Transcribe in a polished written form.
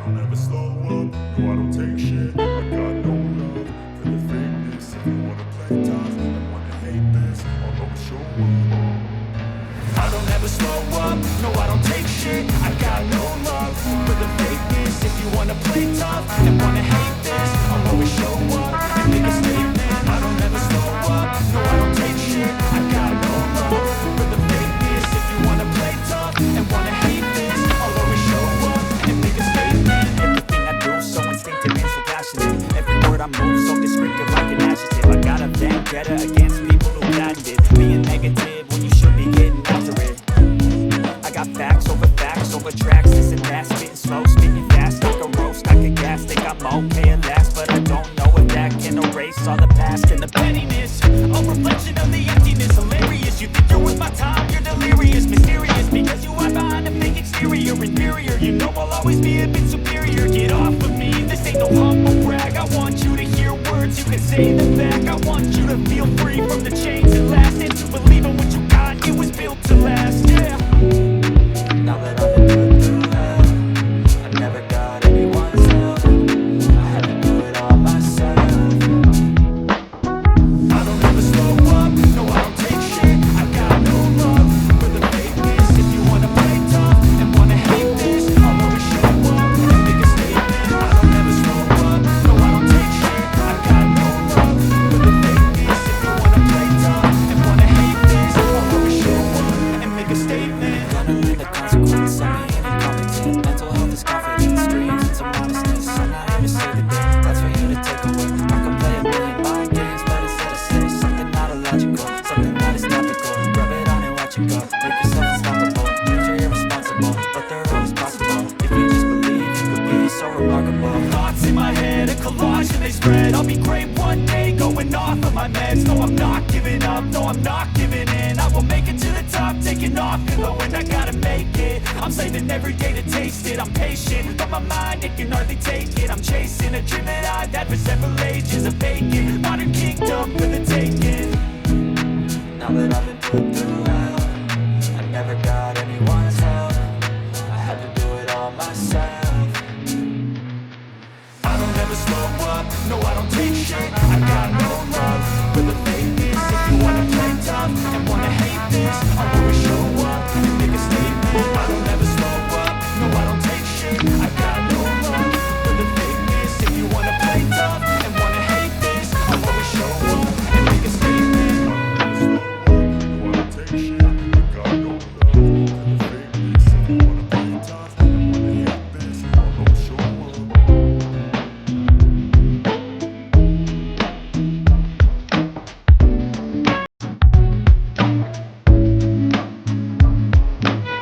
don't ever slow up, no I don't take shit. I got no love for the fakeness. If you wanna play tough and wanna hate this, I'll always show up. I don't ever slow up, no I don't take shit. I got no love for the fakeness. If you wanna play tough and wanna hate this, I'll always show up and make a statement. I don't ever slow up, no I don't take shit. I got no love for the fakeness. If you wanna play tough and wanna hate this, I'll always show up and make a statement. Everything I do so instinctive and so passionate. Every word I move so descriptive like an adjective. I got a vendetta against people who patented being negative when you should be getting after it. I got facts over tracks, this and that, spitting slow, spitting fast like a roast. I can gas, think I'm okay at last, but I don't know if that can erase all the past and the pettiness. A reflection of the emptiness, hilarious. You think you're worth my time, you're delirious, mysterious, because you hide behind a fake exterior, inferior. You know I'll always be a bit superior. Get off of me, this ain't no humble brag. I want you to hear words, you can say them back. I want you to feel free from the chains that last, and to believe in what you got, it was built to last, yeah. Now that I've been put through hell, I never got anyone's help. I had to do it all myself. I don't ever slow up, no I don't take shit. I got no love for the fakeness. If you wanna play tough and wanna hate this, I'll always show up and make a statement. I don't ever slow up, no I don't take shit. I got no love for the fakeness. If you wanna play tough and wanna hate this, I'll always show up and make a statement. Gonna learn the consequence, semi incompetent. Mental health is confidence, dreams and some modestness. I'm not here to save the day, that's for you to take away. I can play a million mind games, but instead I say something not illogical, something that is topical. Rub it on and watch it go. Make yourself unstoppable. Dreams are irresponsible, but they're always possible. If you just believe, you could be so remarkable. Thoughts in my head, a collage and they spread. I'll be great one day, going off of my meds. No, I'm not giving up, no, I'm not giving in. I will make it to the top, taking off in the wind. I gotta make it, I'm saving every day to taste it. I'm patient, but my mind, it can hardly take it. I'm chasing a dream that I've had for several ages. A vacant, modern kingdom for the taking. Now that I've been put through hell, I never got anyone's help. I had to do it all myself. I don't ever slow up, no I don't take shit. I got no